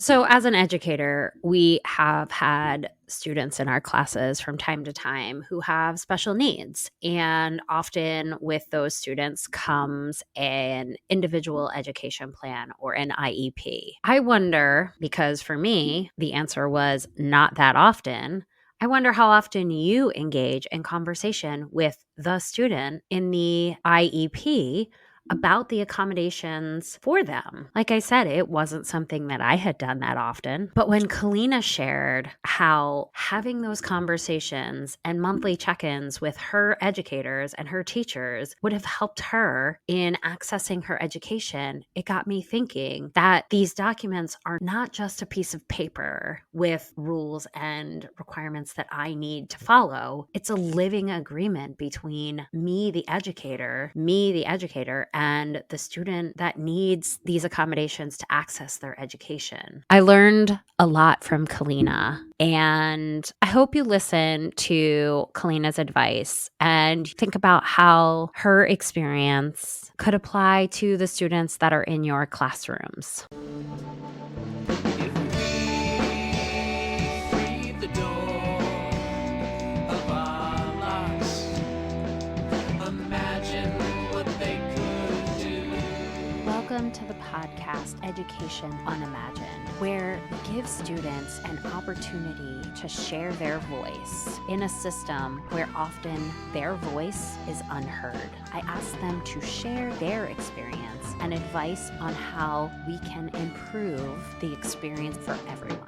So, as an educator, we have had students in our classes from time to time who have special needs. And often with those students comes an individual education plan or an IEP. I wonder, because for me, the answer was not that often. I wonder how often you engage in conversation with the student in the IEP about the accommodations for them. Like I said, it wasn't something that I had done that often. But when Kalina shared how having those conversations and monthly check ins with her educators and her teachers would have helped her in accessing her education, it got me thinking that these documents are not just a piece of paper with rules and requirements that I need to follow. It's a living agreement between me, the educator, and the student that needs these accommodations to access their education. I learned a lot from Kalina, and I hope you listen to Kalina's advice and think about how her experience could apply to the students that are in your classrooms. If we leave the door of our locks, imagine what they could do. Welcome to the podcast Education Unimagined, where we give students an opportunity to share their voice in a system where often their voice is unheard. I ask them to share their experience and advice on how we can improve the experience for everyone.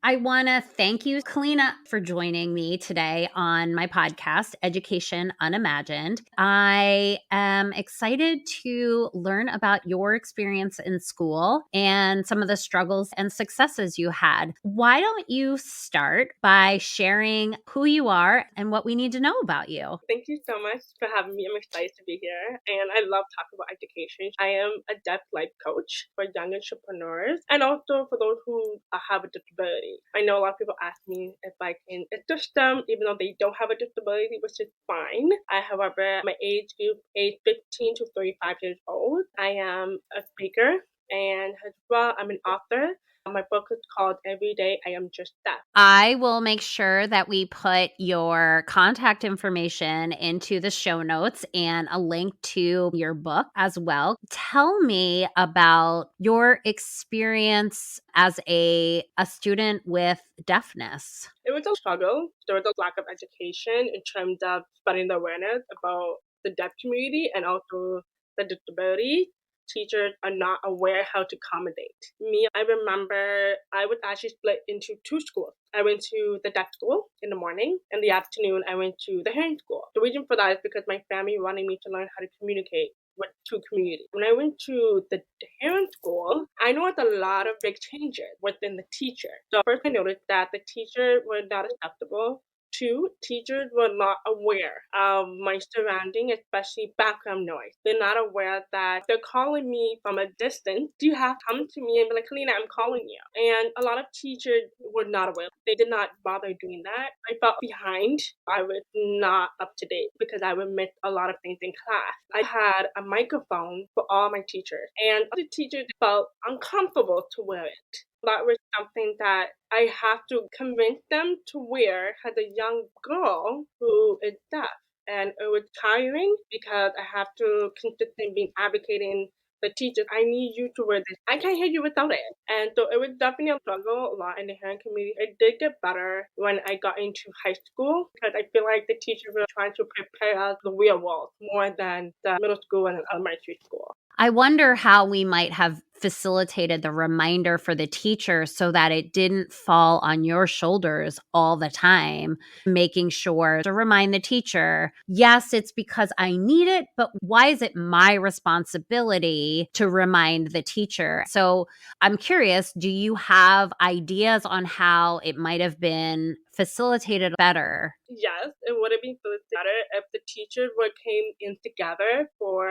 I want to thank you, Kalina, for joining me today on my podcast, Education Unimagined. I am excited to learn about your experience in school and some of the struggles and successes you had. Why don't you start by sharing who you are and what we need to know about you? Thank you so much for having me. I'm excited to be here, and I love talking about education. I am a deaf life coach for young entrepreneurs and also for those who have a disability. I know a lot of people ask me if I can assist them, even though they don't have a disability, which is fine. However, my age group, age 15 to 35 years old. I am a speaker, and as well, I'm an author. My book is called Every Day I Am Just Deaf. I will make sure that we put your contact information into the show notes and a link to your book as well. Tell me about your experience as a student with deafness. It was a struggle. There was a lack of education in terms of spreading the awareness about the deaf community and also the disability. Teachers are not aware how to accommodate. Me, I remember I was actually split into two schools. I went to the deaf school in the morning, and the afternoon I went to the hearing school. The reason for that is because my family wanted me to learn how to communicate with two communities. When I went to the hearing school, I noticed a lot of big changes within the teacher. So first I noticed that the teacher was not acceptable. Two, teachers were not aware of my surrounding, especially background noise. They're not aware that they're calling me from a distance. You have to come to me and be like, Kalina, I'm calling you. And a lot of teachers were not aware. They did not bother doing that. I felt behind. I was not up to date because I would miss a lot of things in class. I had a microphone for all my teachers, and other teachers felt uncomfortable to wear it. That was something that I have to convince them to wear as a young girl who is deaf. And it was tiring because I have to consistently be advocating the teachers, I need you to wear this. I can't hear you without it. And so it was definitely a struggle a lot in the hearing community. It did get better when I got into high school because I feel like the teachers were trying to prepare us for the real world more than the middle school and elementary school. I wonder how we might have facilitated the reminder for the teacher so that it didn't fall on your shoulders all the time, making sure to remind the teacher, yes, it's because I need it, but why is it my responsibility to remind the teacher? So I'm curious, do you have ideas on how it might have been facilitated better? Yes, it would have been so better if the teachers would came in together for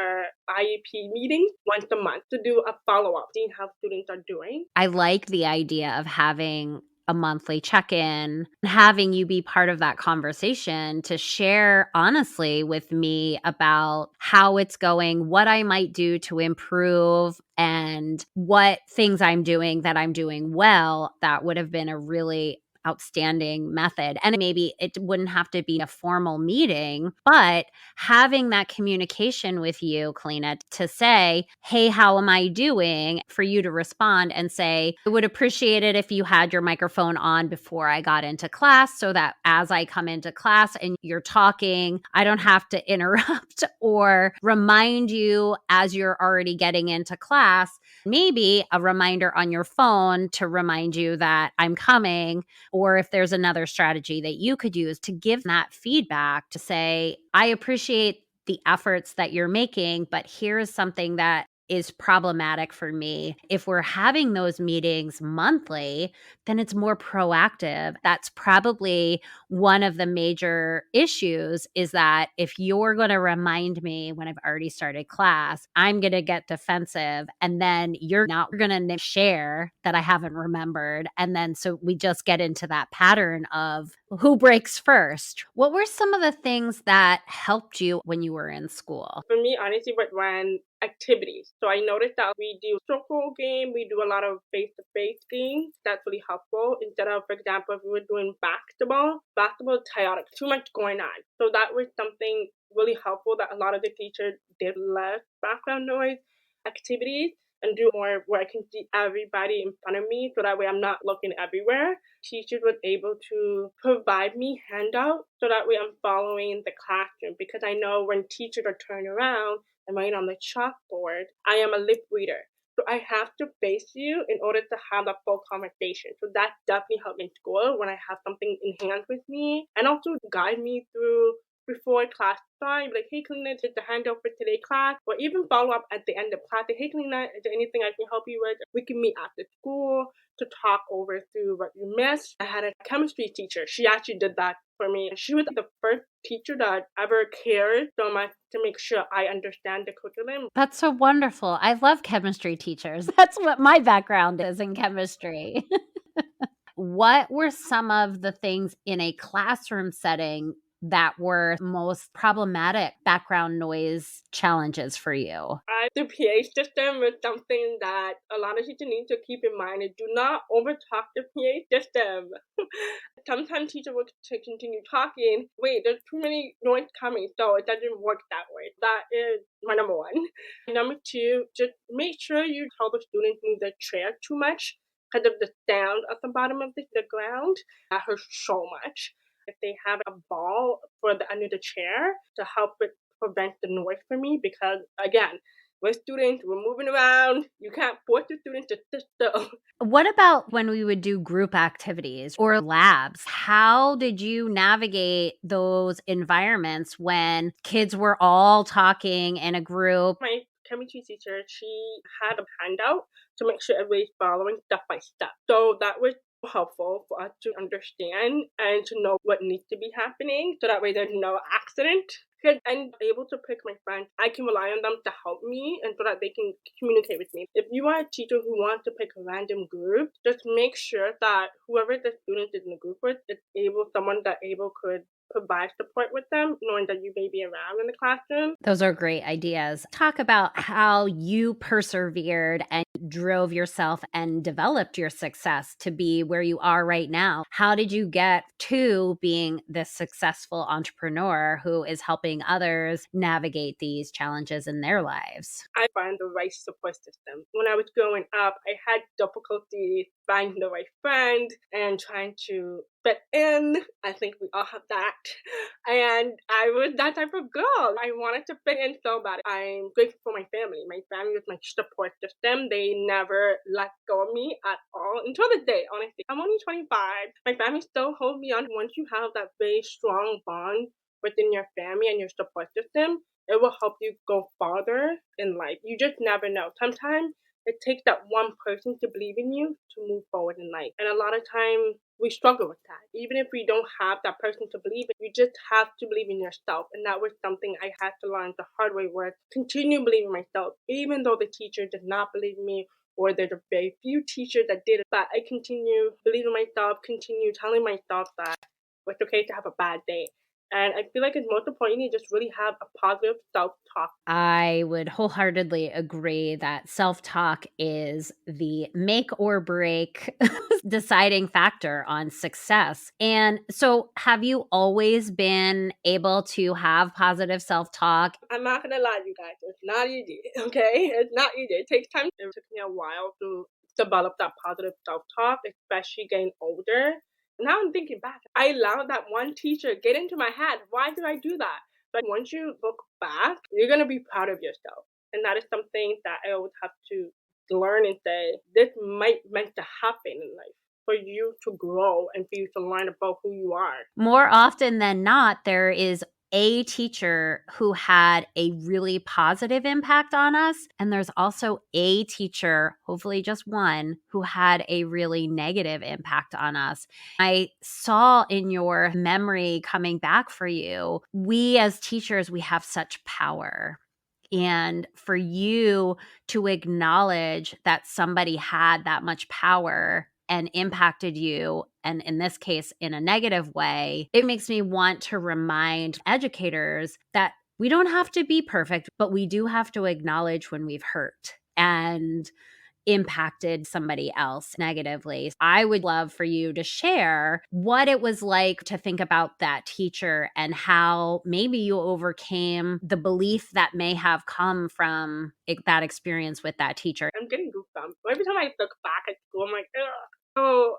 IEP meetings once a month to do a follow-up, seeing how students are doing. I like the idea of having a monthly check-in, having you be part of that conversation to share honestly with me about how it's going, what I might do to improve, and what things I'm doing that I'm doing well. That would have been a really outstanding method. And maybe it wouldn't have to be a formal meeting, but having that communication with you, Kalina, to say, hey, how am I doing? For you to respond and say, I would appreciate it if you had your microphone on before I got into class so that as I come into class and you're talking, I don't have to interrupt or remind you as you're already getting into class. Maybe a reminder on your phone to remind you that I'm coming, or if there's another strategy that you could use to give that feedback to say, I appreciate the efforts that you're making, but here's something that is problematic for me. If we're having those meetings monthly, then it's more proactive. That's probably one of the major issues, is that if you're going to remind me when I've already started class, I'm going to get defensive, and then you're not going to share that I haven't remembered. And then so we just get into that pattern of who breaks first. What were some of the things that helped you when you were in school? For me, honestly, what ran activities. So I noticed that we do circle game, we do a lot of face-to-face games. That's really helpful. Instead of, for example, if we were doing basketball is chaotic, too much going on. So that was something really helpful that a lot of the teachers did less background noise activities and do more where I can see everybody in front of me so that way I'm not looking everywhere. Teachers were able to provide me handouts so that way I'm following the classroom, because I know when teachers are turned around and writing on the chalkboard, I am a lip reader. So I have to face you in order to have a full conversation. So that definitely helped me in school when I have something in hand with me, and also guide me through before class time, like, hey, Kalina, did the handout for today class? Or even follow up at the end of class, like, hey, Kalina, is there anything I can help you with? We can meet after school to talk over through what you missed. I had a chemistry teacher. She actually did that for me. She was the first teacher that ever cared so much to make sure I understand the curriculum. That's so wonderful. I love chemistry teachers. That's what my background is in chemistry. What were some of the things in a classroom setting that were most problematic background noise challenges for you? The PA system is something that a lot of teachers need to keep in mind, and do not overtalk the PA system. Sometimes teachers will continue talking. Wait, there's too many noise coming, so it doesn't work that way. That is my number one. Number two, just make sure you tell the students move their chair too much because of the sound at the bottom of the ground. That hurts so much. If they have a ball for the under the chair to help it prevent the noise for me, because again, we're students, we're moving around. You can't force the students to sit still. What about when we would do group activities or labs? How did you navigate those environments when kids were all talking in a group? My chemistry teacher, she had a handout to make sure everybody's following step by step. So that was helpful for us to understand and to know what needs to be happening so that way there's no accident. Because I'm able to pick my friends, I can rely on them to help me and so that they can communicate with me. If you are a teacher who wants to pick a random group, just make sure that whoever the student is in the group with is someone that could provide support with them, knowing that you may be around in the classroom. Those are great ideas. Talk about how you persevered and drove yourself and developed your success to be where you are right now. How did you get to being this successful entrepreneur who is helping others navigate these challenges in their lives? I find the right support system. When I was growing up, I had difficulty finding the right friend and trying to fit in. I think we all have that. And I was that type of girl. I wanted to fit in so bad. I'm grateful for my family. My family was my support system. They never let go of me at all until this day, honestly. I'm only 25. My family still holds me on. Once you have that very strong bond within your family and your support system, it will help you go farther in life. You just never know. Sometimes it takes that one person to believe in you to move forward in life. And a lot of times we struggle with that. Even if we don't have that person to believe in, you just have to believe in yourself. And that was something I had to learn the hard way, where continue believing in myself. Even though the teacher did not believe in me or there's a very few teachers that did it. But I continue believing myself, continue telling myself that it's okay to have a bad day. And I feel like it's most important you just really have a positive self-talk. I would wholeheartedly agree that self talk is the make or break deciding factor on success. And so, have you always been able to have positive self talk? I'm not gonna lie to you guys, it's not easy, okay? It's not easy. It takes time. It took me a while to develop that positive self-talk, especially getting older. Now I'm thinking back, I allowed that one teacher get into my head. Why did I do that? But once you look back, you're gonna be proud of yourself. And that is something that I always have to learn and say, this might meant to happen in life for you to grow and for you to learn about who you are. More often than not, there is a teacher who had a really positive impact on us. And there's also a teacher, hopefully just one, who had a really negative impact on us. I saw in your memory coming back for you, we as teachers, we have such power. And for you to acknowledge that somebody had that much power and impacted you, and in this case, in a negative way, it makes me want to remind educators that we don't have to be perfect, but we do have to acknowledge when we've hurt and impacted somebody else negatively. I would love for you to share what it was like to think about that teacher and how maybe you overcame the belief that may have come from that experience with that teacher. I'm getting goosebumps. Every time I look back at school, I'm like, ugh. So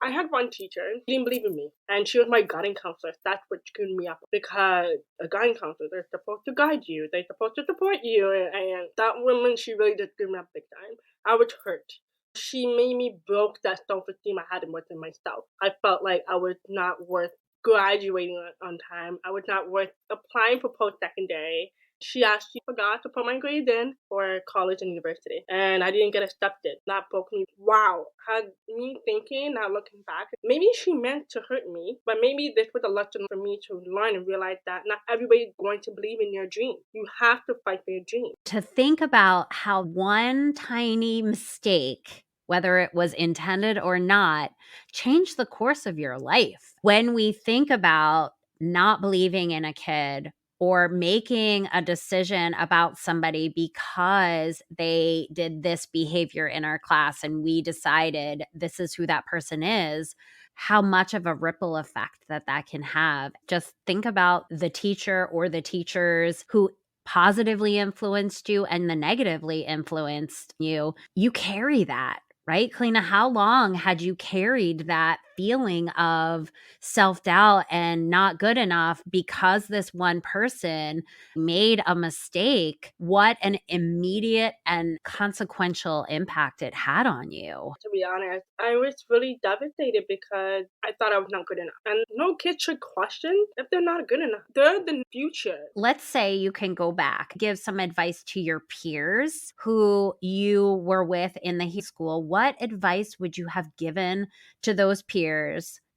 I had one teacher, she didn't believe in me, and she was my guiding counselor. That's what screwed me up because a guiding counselor, they're supposed to guide you, they're supposed to support you, and that woman, she really did screw me up big time. I was hurt. She made me broke that self-esteem I had within myself. I felt like I was not worth graduating on time. I was not worth applying for post-secondary. She actually forgot to put my grades in for college and university, and I didn't get accepted. That broke me. Wow, had me thinking, now looking back, maybe she meant to hurt me, but maybe this was a lesson for me to learn and realize that not everybody's going to believe in your dream. You have to fight for your dream. To think about how one tiny mistake, whether it was intended or not, changed the course of your life. When we think about not believing in a kid or making a decision about somebody because they did this behavior in our class and we decided this is who that person is, how much of a ripple effect that can have. Just think about the teacher or the teachers who positively influenced you and the negatively influenced you. You carry that, right? Kalina, how long had you carried that feeling of self-doubt and not good enough because this one person made a mistake? What an immediate and consequential impact it had on you. To be honest, I was really devastated because I thought I was not good enough. And no kid should question if they're not good enough. They're the future. Let's say you can go back, give some advice to your peers who you were with in the school. What advice would you have given to those peers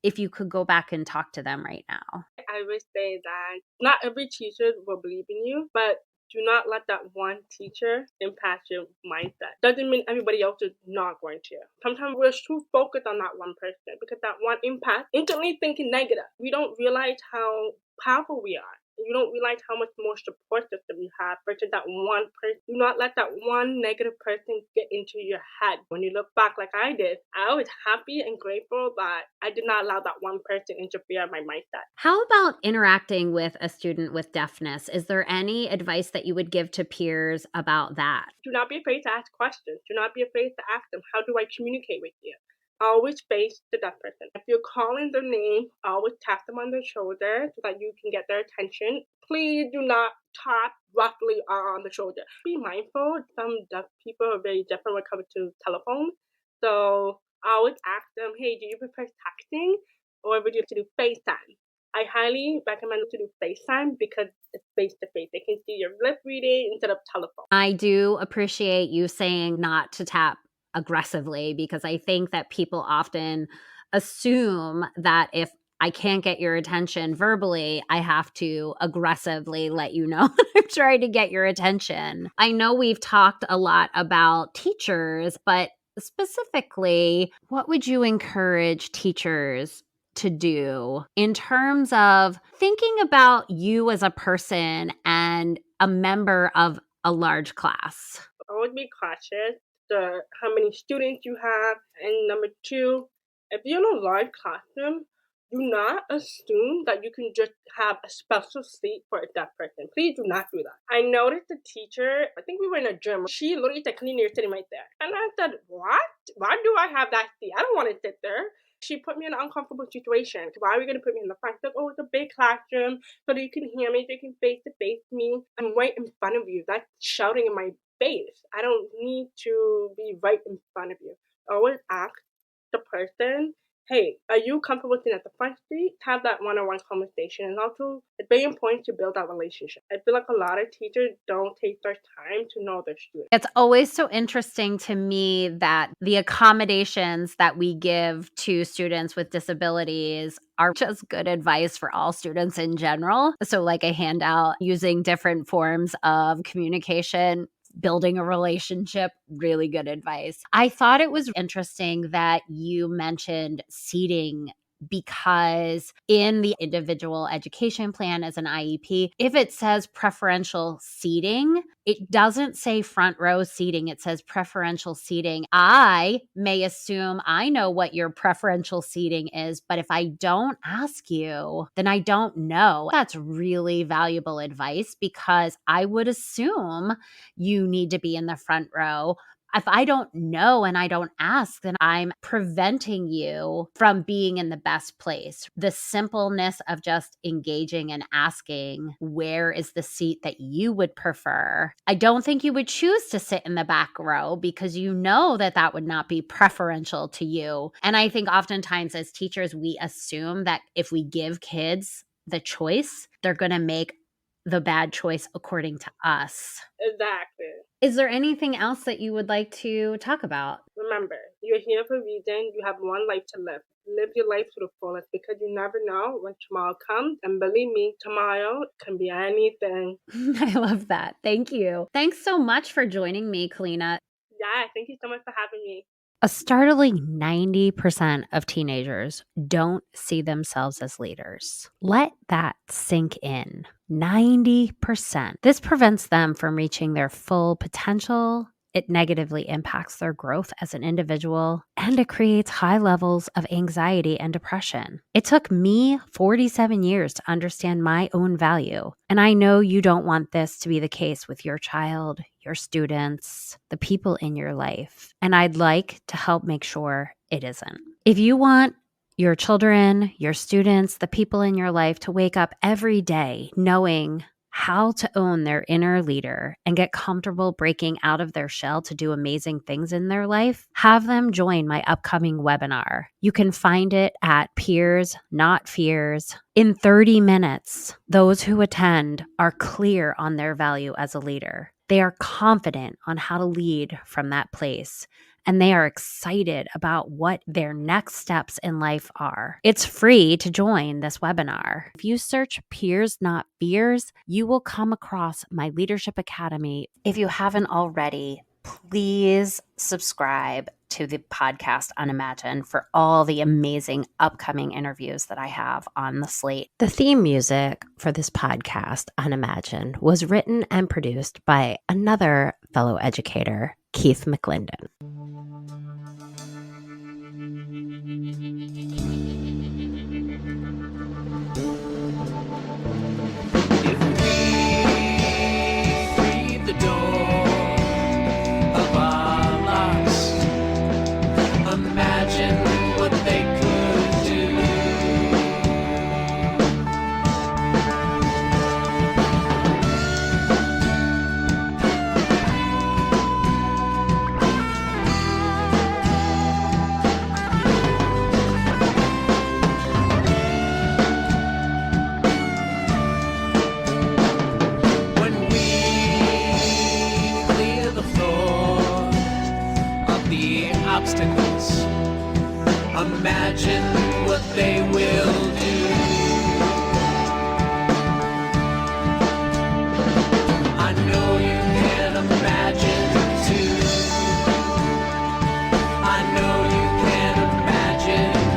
if you could go back and talk to them right now? I would say that not every teacher will believe in you, but do not let that one teacher impact your mindset. Doesn't mean everybody else is not going to. Sometimes we're too focused on that one person because that one impact, instantly thinking negative. We don't realize how powerful we are. You don't realize how much more support system you have versus that one person. Do not let that one negative person get into your head. When you look back like I did, I was happy and grateful that I did not allow that one person interfere in my mindset. How about interacting with a student with deafness? Is there any advice that you would give to peers about that? Do not be afraid to ask questions. Do not be afraid to ask them, how do I communicate with you? Always face the deaf person. If you're calling their name, always tap them on their shoulder so that you can get their attention. Please do not tap roughly on the shoulder. Be mindful. Some deaf people are very different when it comes to telephones. So I always ask them, hey, do you prefer texting or would you like to do FaceTime? I highly recommend to do FaceTime because it's face to face. They can see your lip reading instead of telephone. I do appreciate you saying not to tap aggressively because I think that people often assume that if I can't get your attention verbally. I have to aggressively let you know that I'm trying to get your attention. I know we've talked a lot about teachers, but specifically, what would you encourage teachers to do in terms of thinking about you as a person and a member of a large class? I would be cautious the how many students you have, and number two, if you're in a large classroom, do not assume that you can just have a special seat for that person. Please do not do that. I noticed the teacher, I think we were in a gym, she literally said, "Clean, you're sitting right there." And I said, "What? Why do I have that seat? I don't want to sit there." She put me in an uncomfortable situation. Why are we going to put me in the front? She's like, "Oh, it's a big classroom so that you can hear me, so you can face to face me. I'm right in front of you. That's shouting in my face. I don't need to be right in front of you." Always ask the person, "Hey, are you comfortable sitting at the front seat?" Have that one-on-one conversation. And also, it's very important to build that relationship. I feel like a lot of teachers don't take their time to know their students. It's always so interesting to me that the accommodations that we give to students with disabilities are just good advice for all students in general. So, like a handout, using different forms of communication, building a relationship, really good advice. I thought it was interesting that you mentioned seating because in the individual education plan as an IEP, if it says preferential seating, it doesn't say front row seating. It says preferential seating. I may assume I know what your preferential seating is, but if I don't ask you, then I don't know. That's really valuable advice because I would assume you need to be in the front row. If I don't know and I don't ask, then I'm preventing you from being in the best place. The simpleness of just engaging and asking, where is the seat that you would prefer? I don't think you would choose to sit in the back row because you know that that would not be preferential to you. And I think oftentimes as teachers, we assume that if we give kids the choice, they're going to make the bad choice according to us. Exactly. Is there anything else that you would like to talk about? Remember, you're here for a reason. You have one life to live. Live your life to the fullest because you never know when tomorrow comes. And believe me, tomorrow can be anything. I love that. Thank you. Thanks so much for joining me, Kalina. Yeah, thank you so much for having me. A startling 90% of teenagers don't see themselves as leaders. Let that sink in. 90%. This prevents them from reaching their full potential. It negatively impacts their growth as an individual, and it creates high levels of anxiety and depression. It took me 47 years to understand my own value, and I know you don't want this to be the case with your child, your students, the people in your life, and I'd like to help make sure it isn't. If you want your children, your students, the people in your life to wake up every day knowing how to own their inner leader and get comfortable breaking out of their shell to do amazing things in their life, have them join my upcoming webinar. You can find it at Peers Not Fears. In 30 minutes, those who attend are clear on their value as a leader. They are confident on how to lead from that place, and they are excited about what their next steps in life are. It's free to join this webinar. If you search Peers Not Fears, you will come across my Leadership Academy. If you haven't already, please subscribe to the podcast Unimagine for all the amazing upcoming interviews that I have on the slate. The theme music for this podcast, Unimagine, was written and produced by another fellow educator, Keith McClendon. If we freed the door of our lost, imagine what they could do. When we clear the floor of the obstacles Imagine what they will do. I know you can imagine too. I know you can imagine